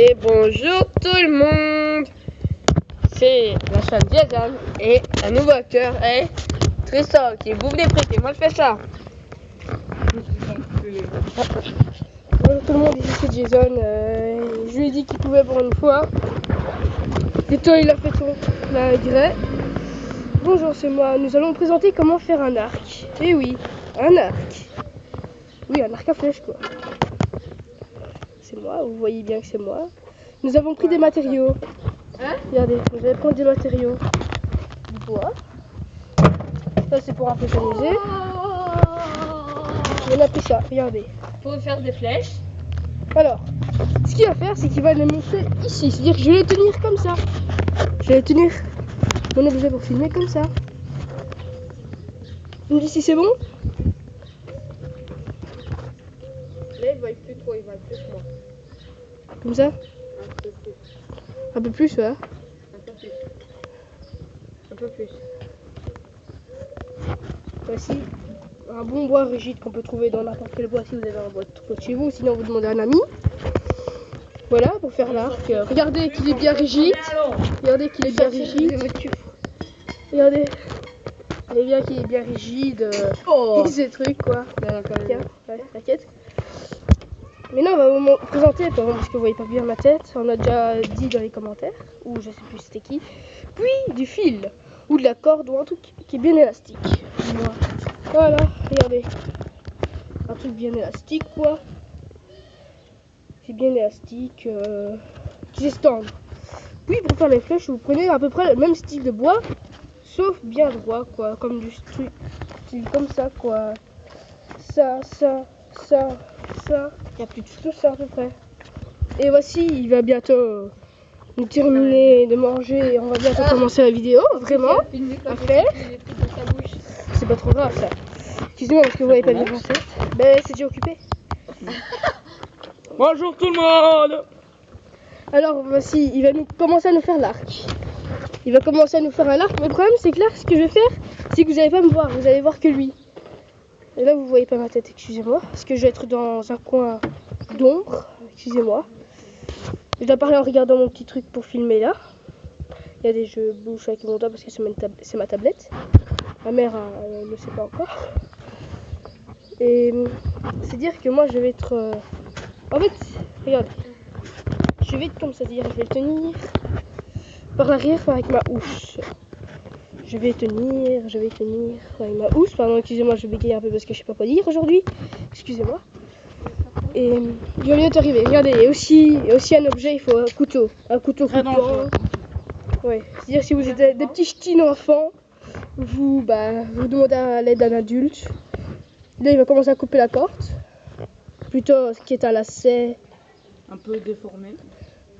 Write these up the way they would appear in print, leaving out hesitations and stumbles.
Et bonjour tout le monde. C'est la chaîne Jason et un nouveau acteur est Tristan qui bouffe des frites et moi je fais ça. Bonjour tout le monde, ici c'est Jason. Je lui ai dit qu'il pouvait pour une fois. Et toi il a fait son gré. Bonjour, c'est moi. Nous allons présenter comment faire un arc. Et oui, un arc. Oui, un arc à flèche quoi. C'est moi, vous voyez bien que c'est moi. Nous avons pris des matériaux. Hein? Regardez, vous allez prendre des matériaux. Du bois. Ça c'est pour un peu s'amuser. On a pris ça, regardez. Pour faire des flèches. Alors, ce qu'il va faire, c'est qu'il va les monter ici. C'est-à-dire que je vais les tenir comme ça. Je vais tenir mon objet pour filmer comme ça. Vous me dites si c'est bon? Là, il va être plus trop, il va être plus moi. Comme ça? Un peu plus. Un peu plus, ouais. Un peu plus. Un peu plus. Voici un bon bois rigide qu'on peut trouver dans n'importe quel bois si vous avez un bois de chez vous. Sinon, vous demandez à un ami. Voilà, pour faire l'arc. Regardez qu'il est bien rigide. Regardez qu'il est bien rigide. Regardez. Regardez bien qu'il est bien rigide. Ces trucs, quoi. Tiens, ouais, t'inquiète. Mais non, on va vous présenter, parce que vous voyez pas bien ma tête. On a déjà dit dans les commentaires, ou je sais plus c'était qui. Puis du fil, ou de la corde, ou un truc qui est bien élastique. Voilà, regardez. Un truc bien élastique, quoi. C'est bien élastique, qui s'estend. Puis pour faire les flèches, vous prenez à peu près le même style de bois, sauf bien droit, quoi. Comme du style comme ça, quoi. Ça. Il n'y a plus de tout ça à peu près. Et voici, il va bientôt nous terminer de manger et on va bientôt commencer la vidéo, vraiment. À faire. C'est pas trop grave ça. Excusez-moi parce que vous voyez pas bien ma tête. Ben c'est déjà occupé. Bonjour tout le monde. Alors voici, il va commencer à nous faire l'arc. Il va commencer à nous faire un arc, mais le problème c'est que l'arc, ce que je vais faire, c'est que vous n'allez pas me voir, vous allez voir que lui. Et là vous voyez pas ma tête, excusez-moi, parce que je vais être dans un coin d'ombre, excusez-moi. Je dois parler en regardant mon petit truc pour filmer là. Il y a des jeux bouche avec mon doigt parce que c'est ma tablette. Ma mère ne le sait pas encore. Et c'est dire que moi je vais être... En fait, regardez. Je vais être comme ça, c'est-à-dire je vais le tenir par l'arrière avec ma housse. Je vais tenir avec ma housse. Pardon, excusez-moi, je bégaye un peu parce que je sais pas quoi dire aujourd'hui. Excusez-moi. Et je vais bientôt arriver. Regardez, il y a aussi un objet, il faut un couteau. Un couteau coupant. Ouais. C'est-à-dire si vous êtes des petits ch'tis enfants, vous demandez à l'aide d'un adulte. Là, il va commencer à couper la corde. Plutôt ce qui est un lacet. Un peu déformé.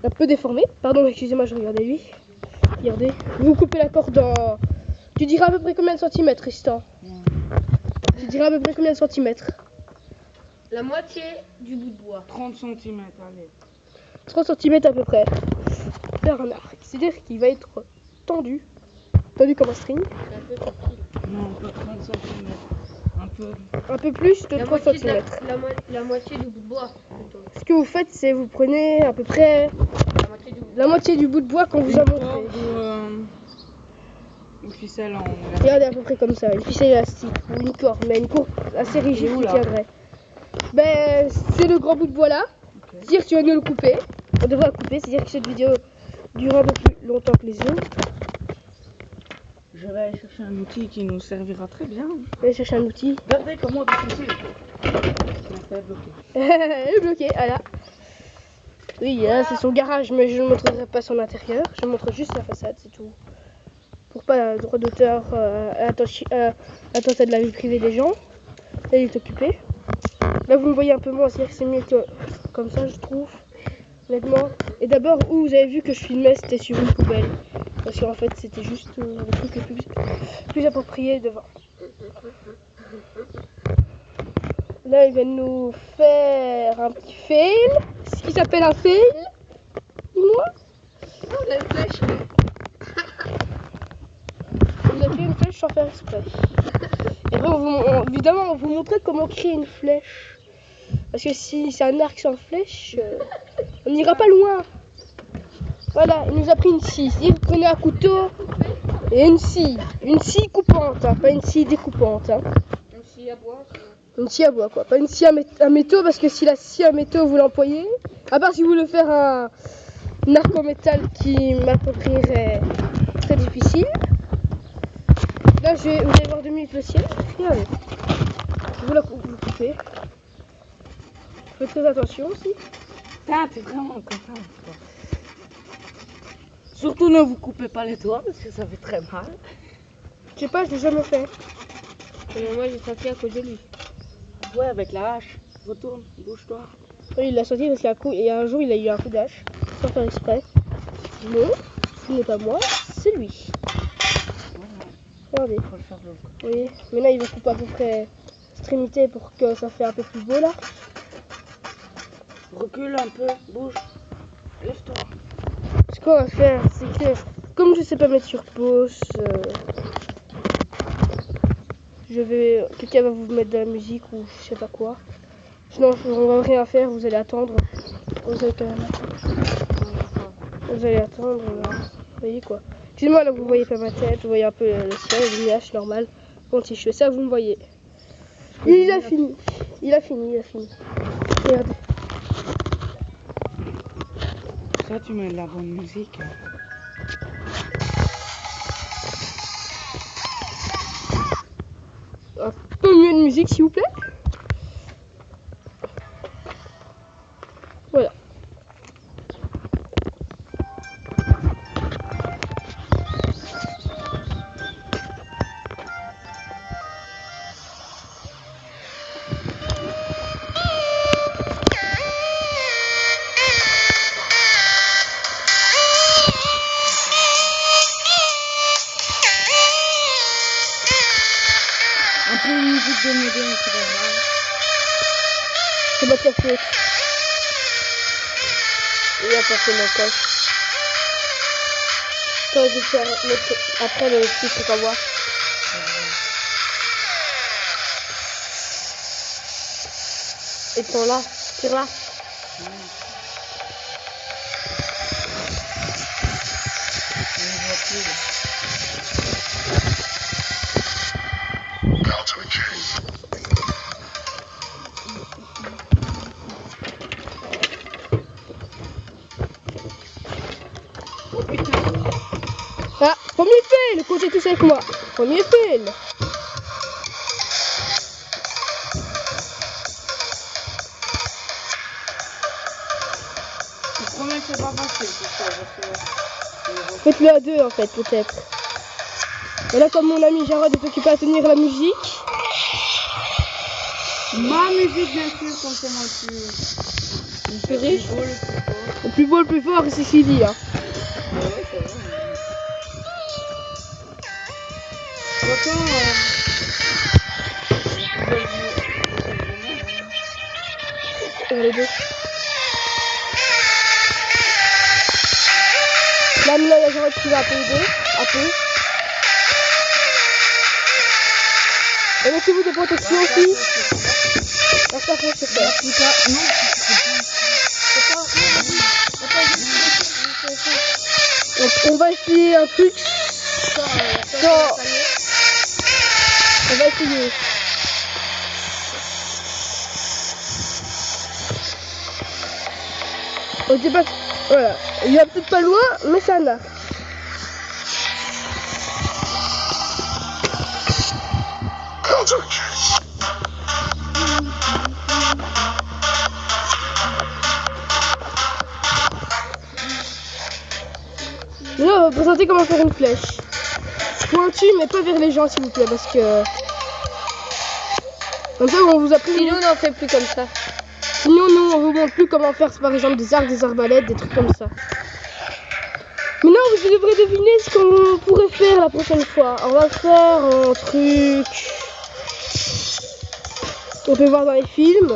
Un peu déformé. Pardon, excusez-moi, je regardais lui. Regardez. Vous coupez la corde en... Tu diras à peu près combien de centimètres, Tristan? Tu diras à peu près combien de centimètres? La moitié du bout de bois. 30 cm, allez. 30 cm à peu près. Faire un arc. C'est-à-dire qu'il va être tendu. Tendu comme un string. Non, pas 30 cm. Un peu plus de 3 cm. La moitié du bout de bois, plutôt. Ce que vous faites, c'est vous prenez à peu près la moitié du bout de bois qu'on vous a montré. Une ficelle en... Regardez à peu près comme ça, une ficelle élastique ou une corde, mais une corde assez rigide qui tiendrait. Ben, c'est le grand bout de bois là. Okay. C'est-à-dire que tu vas nous le couper. On devrait le couper, c'est-à-dire que cette vidéo durera un peu plus longtemps que les autres. Je vais aller chercher un outil qui nous servira très bien. Je vais aller chercher un outil. Regardez comment défoncer. Elle est bloquée. Elle est bloquée, voilà. Oui, là c'est son garage, mais je ne montrerai pas son intérieur. Je montre juste la façade, c'est tout. Pour pas droit d'auteur, attentat de la vie privée des gens. Là il est occupé. Là vous me voyez un peu moins, c'est-à-dire que c'est mieux que comme ça je trouve, honnêtement. Et d'abord où vous avez vu que je filmais, c'était sur une poubelle. Parce qu'en fait c'était juste le truc le plus approprié devant. Là il va nous faire un petit fail. Ce qui s'appelle un fail. Dis-moi. Oh la flèche. Vous avez fait une flèche sans faire exprès. Et après, évidemment, on vous montrer comment créer une flèche. Parce que si c'est un arc sans flèche, on n'ira pas loin. Voilà, il nous a pris une scie. Il prenait un couteau et une scie. Une scie coupante, hein, pas une scie découpante. Hein. Une scie à bois. Une scie à bois, quoi. Pas une scie à métaux, parce que si la scie à métaux vous l'employez, à part si vous voulez faire un arc en métal qui m'approprierait très difficile. Là, vous allez voir 2 minutes le ciel. Regardez. Vous coupez. Faites très attention aussi. Putain, t'es vraiment content. Surtout ne vous coupez pas les doigts parce que ça fait très mal. Je sais pas, je l'ai jamais fait. Mais moi j'ai senti à cause de lui. Ouais, avec la hache. Retourne, bouge-toi. Oui, il l'a senti parce qu'il y a un jour, il a eu un coup d'hache. Sans faire exprès. Non, ce n'est pas moi, c'est lui. Regardez. Faut le faire de l'autre côté. Oui, mais là, il va couper à peu près l'extrémité pour que ça fait un peu plus beau là. Recule un peu, bouge. Lève-toi. Ce qu'on va faire, c'est que comme je sais pas mettre sur pause, quelqu'un va vous mettre de la musique ou je sais pas quoi. Sinon, on va rien faire, vous allez attendre. Vous allez quand même attendre. Vous allez attendre, vous voyez quoi. Excusez-moi, là vous voyez pas ma tête, vous voyez un peu le ciel, le nuage normal. Bon, si je fais ça, vous me voyez. Il a fini. Il a fini. Regardez. Ça, tu mets de la bonne musique. Un peu mieux de musique, s'il vous plaît. Voilà. Un peu une musique de médium, c'est pas mal. C'est pas de sa faute. Il a passé mon coche. T'aurais dû faire après le petit truc à voir. Et ton là, tire là. Ah, premier fail, comptez tous avec moi. Premier fail. Le premier, c'est pas facile, c'est ça, parce que... Faites-le à 2 en fait, peut-être. Et là, comme mon ami Jarod est occupé à tenir la musique. Ma musique, bien sûr, comme c'est moi le plus riche. Le plus beau, le plus fort, c'est ce qu'il dit. Hein. Ouais, c'est vrai. Pourtant, Les deux. Là, il y a Jarod qui va un peu aider. Un peu. Et mettez-vous des protections aussi. La ça c'est fait. On va essayer un truc. On va essayer. On sait pas. Voilà. Il va peut-être pas loin, mais ça là. Là, on va présenter comment faire une flèche. Pointue, mais pas vers les gens, s'il vous plaît, parce que... Comme ça, on vous a pris... Sinon, on n'en fait plus comme ça. Sinon, nous, on vous montre plus comment faire, par exemple, des arcs, des arbalètes, des trucs comme ça. Maintenant, vous devrez deviner ce qu'on pourrait faire la prochaine fois. On va faire un truc... On peut voir dans les films.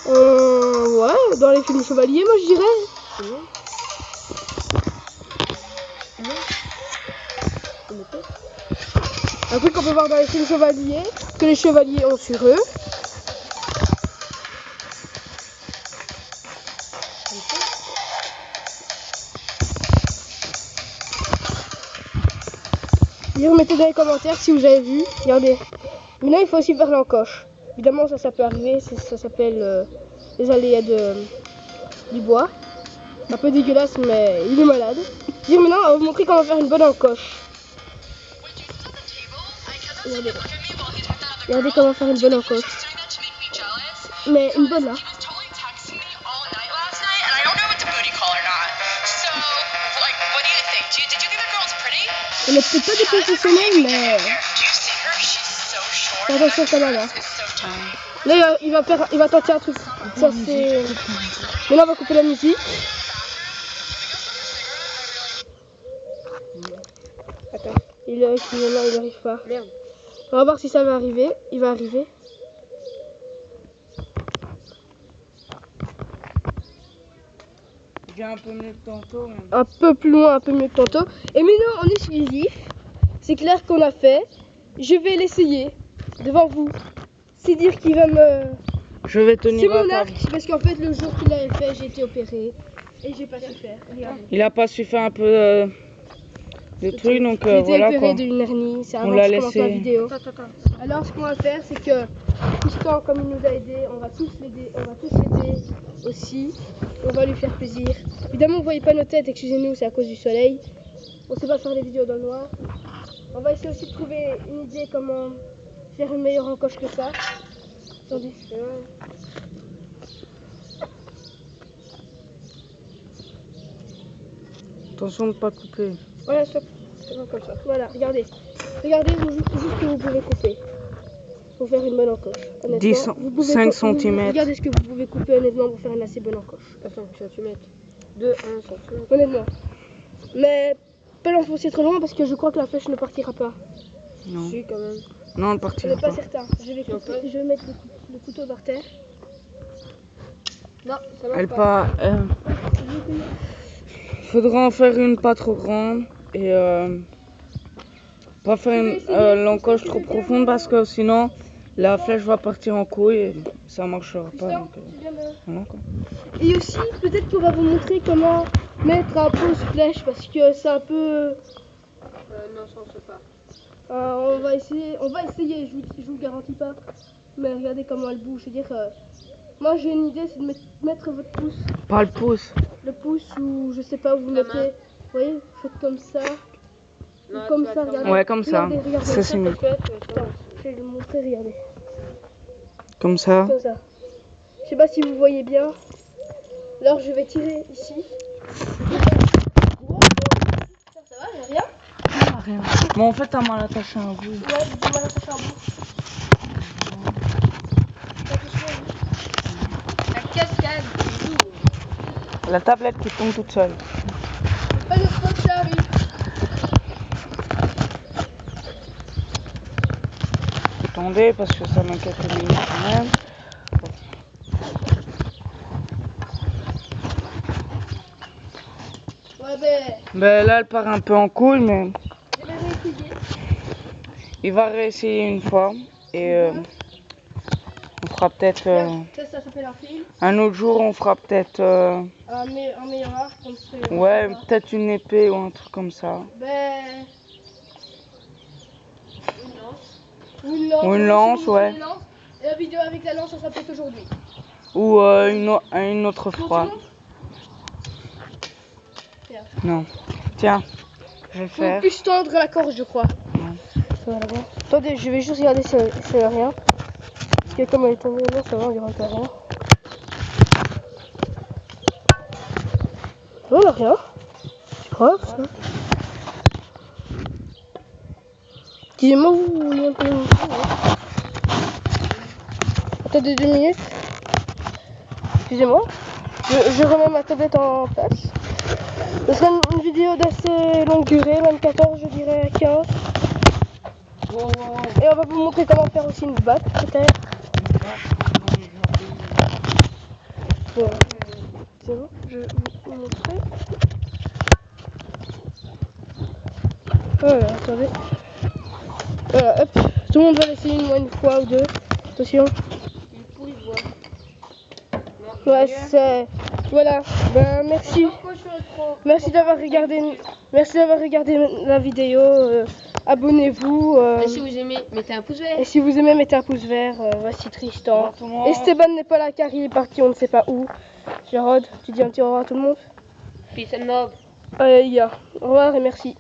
Ouais, dans les films chevaliers, moi, je dirais. Un truc qu'on peut voir dans les films chevaliers, que les chevaliers ont sur eux. Et remettez dans les commentaires si vous avez vu. Regardez. Maintenant, il faut aussi faire l'encoche. Évidemment, ça peut arriver. Ça s'appelle les aléas du bois. Un peu dégueulasse, mais il est malade. Et maintenant, on va vous montrer comment faire une bonne encoche. Regardez. Regardez comment faire une bonne encoche. Mais une bonne là. Elle n'est peut-être pas des professionnels, mais fais attention quand même. Là, il va tenter un truc. Ça c'est. Maintenant, on va couper la musique. Attends, il n'arrive pas. Merde. On va voir si ça va arriver. Il va arriver. Il vient un peu mieux que tantôt. Même. Un peu plus loin, un peu mieux que tantôt. Et maintenant, on est exclusif. C'est clair qu'on a fait. Je vais l'essayer devant vous. C'est dire qu'il va me. Je vais C'est tenir la mon table. arc parce qu'en fait, le jour qu'il l'avait fait, j'ai été opéré et j'ai pas su faire. Regardez. Il a pas su faire un peu de trucs, donc J'ai été voilà opéré quoi. d'une hernie. C'est On avant l'a que je commence la laissé. vidéo. Attends. Alors, ce qu'on va faire, c'est que Tristan, comme il nous a aidés, on va tous l'aider. On va tous l'aider aussi. On va lui faire plaisir. Évidemment, vous voyez pas nos têtes. Excusez-nous, c'est à cause du soleil. On sait pas faire des vidéos dans le noir. On va essayer aussi de trouver une idée comment faire une meilleure encoche que ça. Attendez. Attention de ne pas couper. Voilà, stop. C'est bon comme ça. Voilà, regardez. Regardez juste que vous pouvez couper. Pour faire une bonne encoche. Honnêtement, 10, vous pouvez 5 vous- cm. Regardez ce que vous pouvez couper honnêtement pour faire une assez bonne encoche. Attends, tu mets 2, 1 cm. Honnêtement. Mais pas l'enfoncer trop loin parce que je crois que la flèche ne partira pas. Non, Si, quand même. non, on ne Je partira n'ai pas pas. certain. Je vais mettre le couteau par terre. Non, ça marche Elle pas. pas. Faudra en faire une pas trop grande et pas faire l'encoche trop profonde parce que sinon la flèche va partir en couille et ça marchera pas. Tristan, Donc, tu viens de- voilà quoi. Et aussi, peut-être qu'on va vous montrer comment mettre un pause flèche parce que c'est un peu. Non, ça on sait pas. On va essayer, je vous le garantis pas. Mais regardez comment elle bouge. Je veux dire, moi j'ai une idée, c'est de mettre votre pouce, Pas le pouce. le pouce ou je sais pas où vous La mettez. main. Vous voyez, vous faites comme ça, ou Non, comme tu vas ça, te regardez. Ouais, comme ça. Regardez. Ça, c'est mieux. Attends, je vais le montrer, regardez. Comme ça. Comme ça. Je sais pas si vous voyez bien. Alors je vais tirer ici. Ça va, j'ai rien. Ah, rien. Mais en fait, t'as mal attaché un bout. Ouais, j'ai mal attaché un bout. La cascade, c'est lourd. La tablette qui tombe toute seule. Pas de spot, ça arrive. Attendez parce que ça met quelques minutes quand même. Ouais, ben, Ben là, elle part un peu en couille, mais je vais réessayer. il va réessayer une fois et on fera peut-être Ça s'appelle un fil. un autre jour. On fera peut-être Un meilleur arc, comme ça. ouais, peut-être une épée ou un truc comme ça. Ben, Une lance. ou une lance. Ou une si lance, vous voulez ouais. une lance. Et la vidéo avec la lance, ça sera peut-être aujourd'hui. Ou une autre fois. Non. Tiens, je vais le Faut faire. plus tendre la corde, je crois. Ça va là-bas. Attendez, je vais juste regarder si il n'y a rien. Parce que comme elle est tombée là, ça va, il n'y aura pas rien. Non, il n'y a rien. Tu crois ça? Excusez-moi, vous voulez un peu le micro, ouais. Attendez 2 minutes. Excusez-moi. Je remets ma tablette en place. Ce sera une vidéo d'assez longue durée, même 14, je dirais 15. Et on va vous montrer comment faire aussi une batte, peut-être. Voilà. C'est bon, je vais vous montrer. Voilà, attendez. Voilà, hop. Tout le monde va l'essayer une fois ou deux. Attention. Une pouille, voit. Ouais, Voilà, ben merci. Merci d'avoir regardé la vidéo. Abonnez-vous. Et si vous aimez, mettez un pouce vert. Et si vous aimez, mettez un pouce vert. Voici Tristan. Esteban n'est pas là car il est parti, on ne sait pas où. Jarod, tu dis un petit au revoir à tout le monde. Peace and love. Allez les gars, au revoir et merci.